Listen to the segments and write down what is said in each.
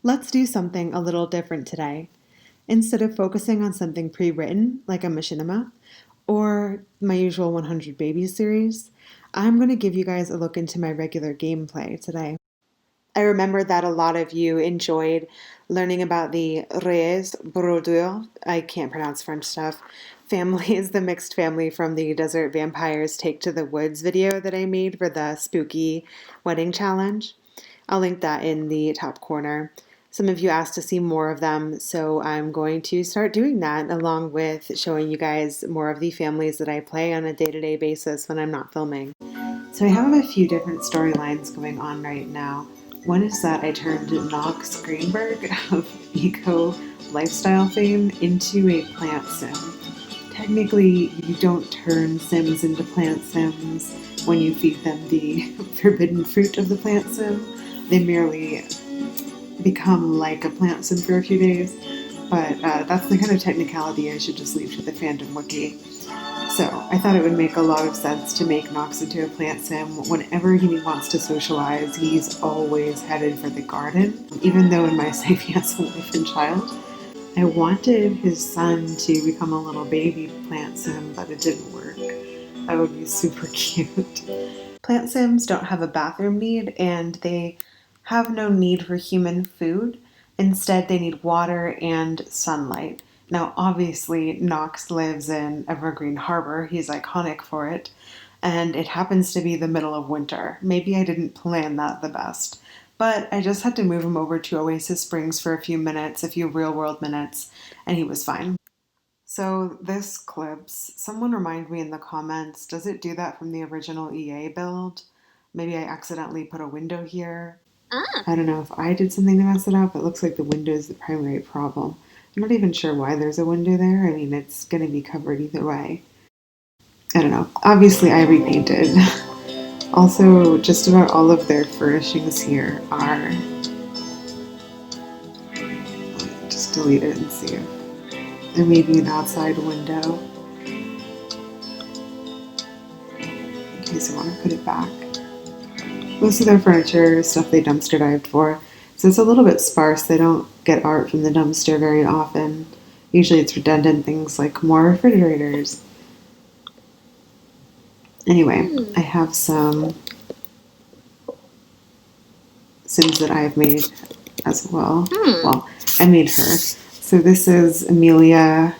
Let's do something a little different today. Instead of focusing on something pre-written, like a machinima, or my usual 100 Babies series, I'm going to give you guys a look into my regular gameplay today. I remember that a lot of you enjoyed learning about the Reyes Brodeur, I can't pronounce French stuff, families, the mixed family from the Desert Vampires Take to the Woods video that I made for the spooky wedding challenge. I'll link that in the top corner. Some of you asked to see more of them, so I'm going to start doing that along with showing you guys more of the families that I play on a day-to-day basis when I'm not filming. So I have a few different storylines going on right now. One is that I turned Knox Greenburg of eco lifestyle fame into a plant sim. Technically, you don't turn sims into plant sims when you feed them the forbidden fruit of the plant sim. They merely become like a plant sim for a few days, but that's the kind of technicality I should just leave to the fandom wiki. So I thought it would make a lot of sense to make Knox into a plant sim. Whenever he wants to socialize, he's always headed for the garden, even though in my save he has a wife and child. I wanted his son to become a little baby plant sim, but it didn't work. That would be super cute. Plant sims don't have a bathroom need, and they have no need for human food. Instead, they need water and sunlight. Now, obviously, Knox lives in Evergreen Harbor. He's iconic for it. And it happens to be the middle of winter. Maybe I didn't plan that the best. But I just had to move him over to Oasis Springs for a few minutes, a few real world minutes, and he was fine. So this clips, someone remind me in the comments, does it do that from the original EA build? Maybe I accidentally put a window here. I don't know if I did something to mess it up. It looks like the window is the primary problem. I'm not even sure why there's a window there. I mean, it's going to be covered either way. I don't know. Obviously, I repainted. Also, just about all of their furnishings here are... Just delete it and see if there may be an outside window. In case I want to put it back. Most of their furniture is stuff they dumpster dived for, so it's a little bit sparse. They don't get art from the dumpster very often. Usually it's redundant things like more refrigerators. Anyway, I have some Sims that I've made as well. Well, I made her. So this is Amelia,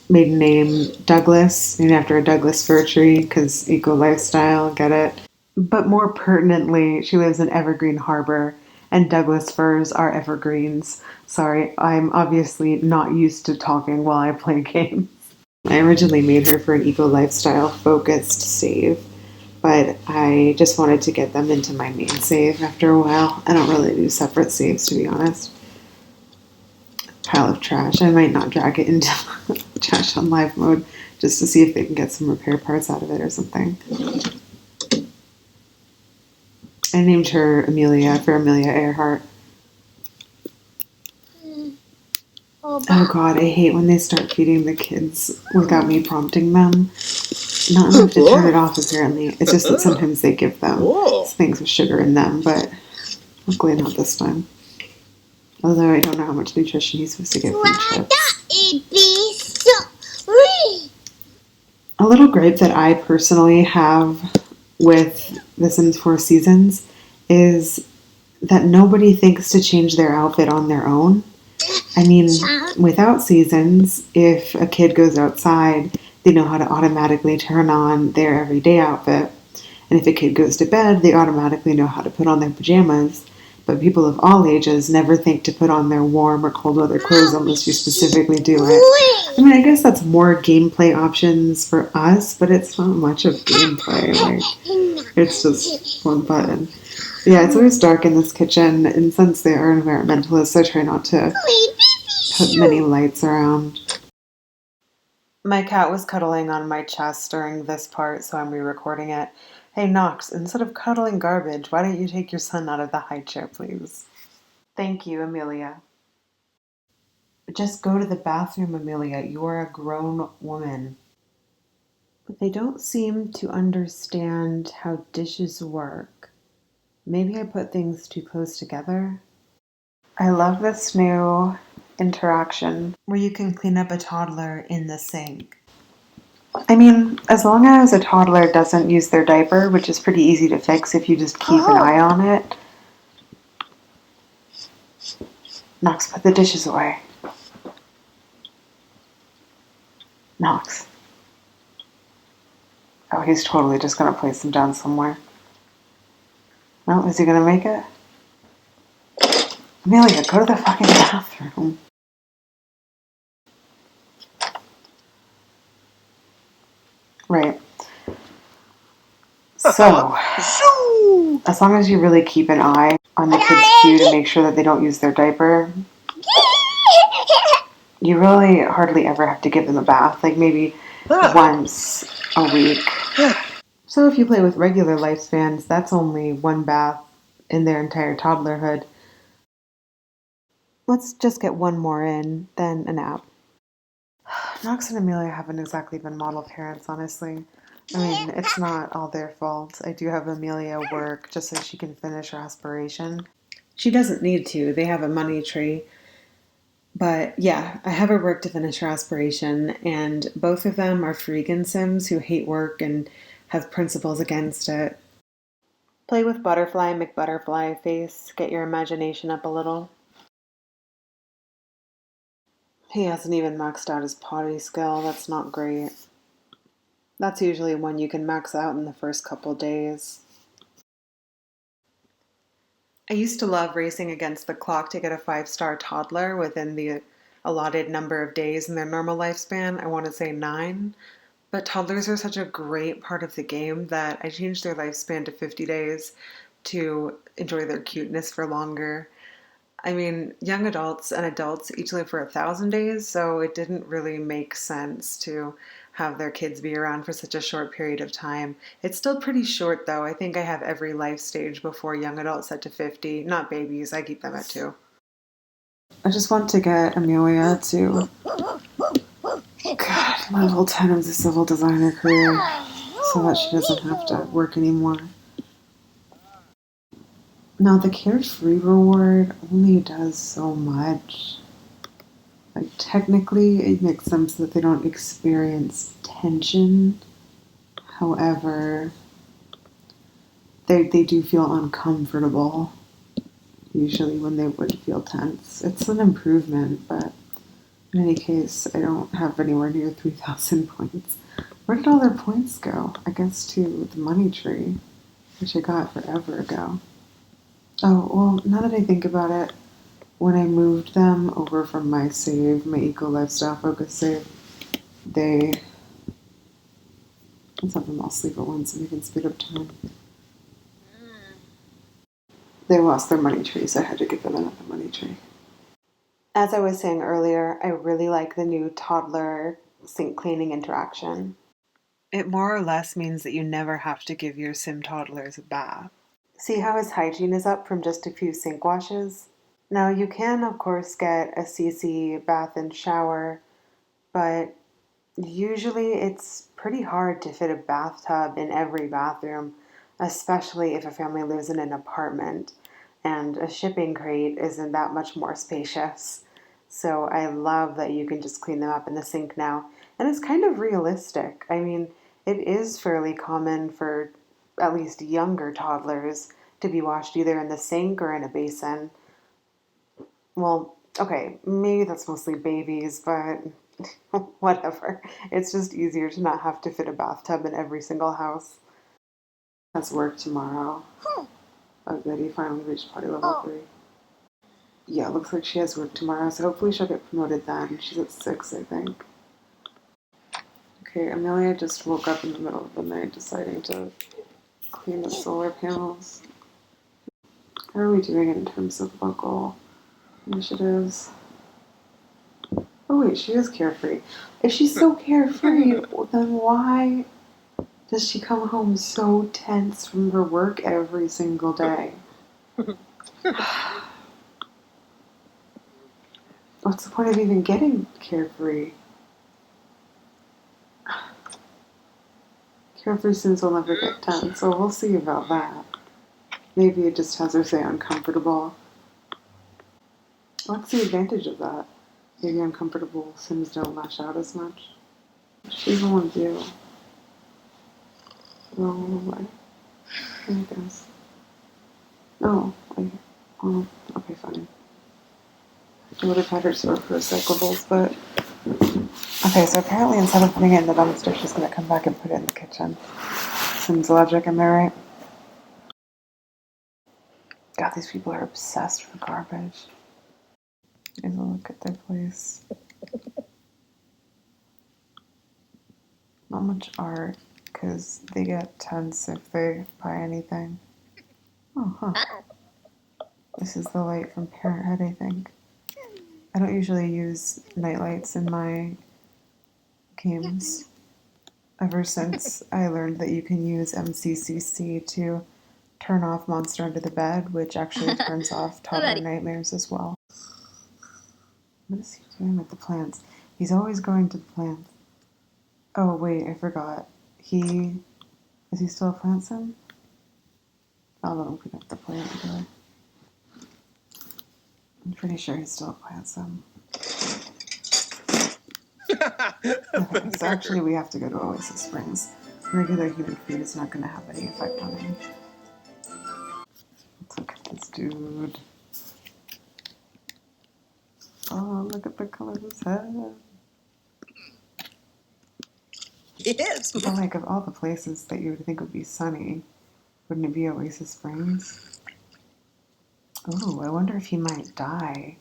maiden name Douglas, named after a Douglas fir tree because eco lifestyle, get it? But more pertinently, she lives in Evergreen Harbor, and Douglas firs are evergreens. Sorry, I'm obviously not used to talking while I play games. I originally made her for an eco lifestyle focused save, but I just wanted to get them into my main save after a while. I don't really do separate saves, to be honest. Pile of trash. I might not drag it into trash on live mode just to see if they can get some repair parts out of it or something. I named her Amelia for Amelia Earhart. Oh god, I hate when they start feeding the kids without me prompting them. Not enough to turn it off, apparently. It's just that sometimes they give them things with sugar in them, but luckily not this time. Although I don't know how much nutrition he's supposed to get from chips. A little gripe that I personally have with The Sims 4 Seasons is that nobody thinks to change their outfit on their own. I mean, without seasons, if a kid goes outside, they know how to automatically turn on their everyday outfit. And if a kid goes to bed, they automatically know how to put on their pajamas. But people of all ages never think to put on their warm or cold weather clothes unless you specifically do it. I mean, I guess that's more gameplay options for us, but it's not much of gameplay. Like, it's just one button. Yeah, it's always dark in this kitchen, and since they are environmentalists, I try not to put many lights around. My cat was cuddling on my chest during this part, so I'm re-recording it. Hey, Knox, instead of cuddling garbage, why don't you take your son out of the high chair, please? Thank you, Amelia. Just go to the bathroom, Amelia. You are a grown woman. But they don't seem to understand how dishes work. Maybe I put things too close together? I love this new interaction where you can clean up a toddler in the sink. I mean, as long as a toddler doesn't use their diaper, which is pretty easy to fix if you just keep an eye on it. Knox, put the dishes away. Knox. Oh, he's totally just going to place them down somewhere. No, is he going to make it? Amelia, go to the fucking bathroom. Right. So, as long as you really keep an eye on the kids' cue to make sure that they don't use their diaper, you really hardly ever have to give them a bath, like maybe once a week. So if you play with regular lifespans, that's only one bath in their entire toddlerhood. Let's just get one more in, then a nap. Knox and Amelia haven't exactly been model parents, honestly. I mean, it's not all their fault. I do have Amelia work just so she can finish her aspiration. She doesn't need to. They have a money tree. But yeah, I have her work to finish her aspiration, and both of them are freaking Sims who hate work and have principles against it. Play with Butterfly McButterfly face. Get your imagination up a little. He hasn't even maxed out his potty skill. That's not great. That's usually one you can max out in the first couple days. I used to love racing against the clock to get a 5-star toddler within the allotted number of days in their normal lifespan. I want to say 9. But toddlers are such a great part of the game that I changed their lifespan to 50 days to enjoy their cuteness for longer. I mean, young adults and adults each live for 1,000 days, so it didn't really make sense to have their kids be around for such a short period of time. It's still pretty short, though. I think I have every life stage before young adults set to 50. Not babies, I keep them at 2. I just want to get Amelia to level 10 of the civil designer career so that she doesn't have to work anymore. Now, the carefree reward only does so much. Like, technically, it makes them so that they don't experience tension. However, they do feel uncomfortable, usually when they would feel tense. It's an improvement, but in any case, I don't have anywhere near 3,000 points. Where did all their points go? I guess to the money tree, which I got forever ago. Oh, well, now that I think about it, when I moved them over from my save, my eco lifestyle focus save, let's have them all sleep at once and we can speed up time. They lost their money tree, so I had to give them another money tree. As I was saying earlier, I really like the new toddler sink cleaning interaction. It more or less means that you never have to give your sim toddlers a bath. See how his hygiene is up from just a few sink washes? Now, you can, of course, get a CC bath and shower, but usually it's pretty hard to fit a bathtub in every bathroom, especially if a family lives in an apartment, and a shipping crate isn't that much more spacious. So I love that you can just clean them up in the sink now. And it's kind of realistic. I mean, it is fairly common for at least younger toddlers to be washed either in the sink or in a basin. Well, okay, maybe that's mostly babies, but whatever. It's just easier to not have to fit a bathtub in every single house. Has work tomorrow. Oh, good, he finally reached party level 3. Yeah, looks like she has work tomorrow, so hopefully she'll get promoted then. She's at 6, I think. Okay, Amelia just woke up in the middle of the night deciding to clean the solar panels. How are we doing in terms of local initiatives? Oh wait, she is carefree. If she's so carefree, then why does she come home so tense from her work every single day? What's the point of even getting carefree? Carefree Sims will never get tense, so we'll see about that. Maybe it just has her say uncomfortable. What's the advantage of that? Maybe uncomfortable Sims don't lash out as much. She even wants you. Wrong way. I guess. Oh, okay, fine. I would have had her sort for recyclables, but... Okay, so apparently instead of putting it in the dumpster, she's gonna come back and put it in the kitchen. Seems logic, am I right? God, these people are obsessed with garbage. Here's a look at their place. Not much art, because they get tense if they buy anything. Oh, huh. This is the light from Parenthood, I think. I don't usually use night lights in my games. Ever since I learned that you can use MCCC to turn off Monster Under the Bed, which actually turns off toddler nightmares as well. What is he doing with the plants? He's always going to the plants. Oh, wait, I forgot. Is he still a PlantSim? I'll open up the plant together. I'm pretty sure he's still a PlantSim. Okay, so actually we have to go to Oasis Springs. Regular human food is not going to have any effect on him. Let's look at this dude. Oh, look at the color of his head. Yes. But like, of all the places that you would think would be sunny, wouldn't it be Oasis Springs? Oh, I wonder if he might die.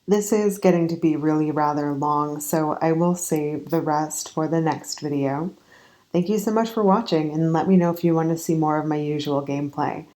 This is getting to be really rather long, so I will save the rest for the next video. Thank you so much for watching, and let me know if you want to see more of my usual gameplay.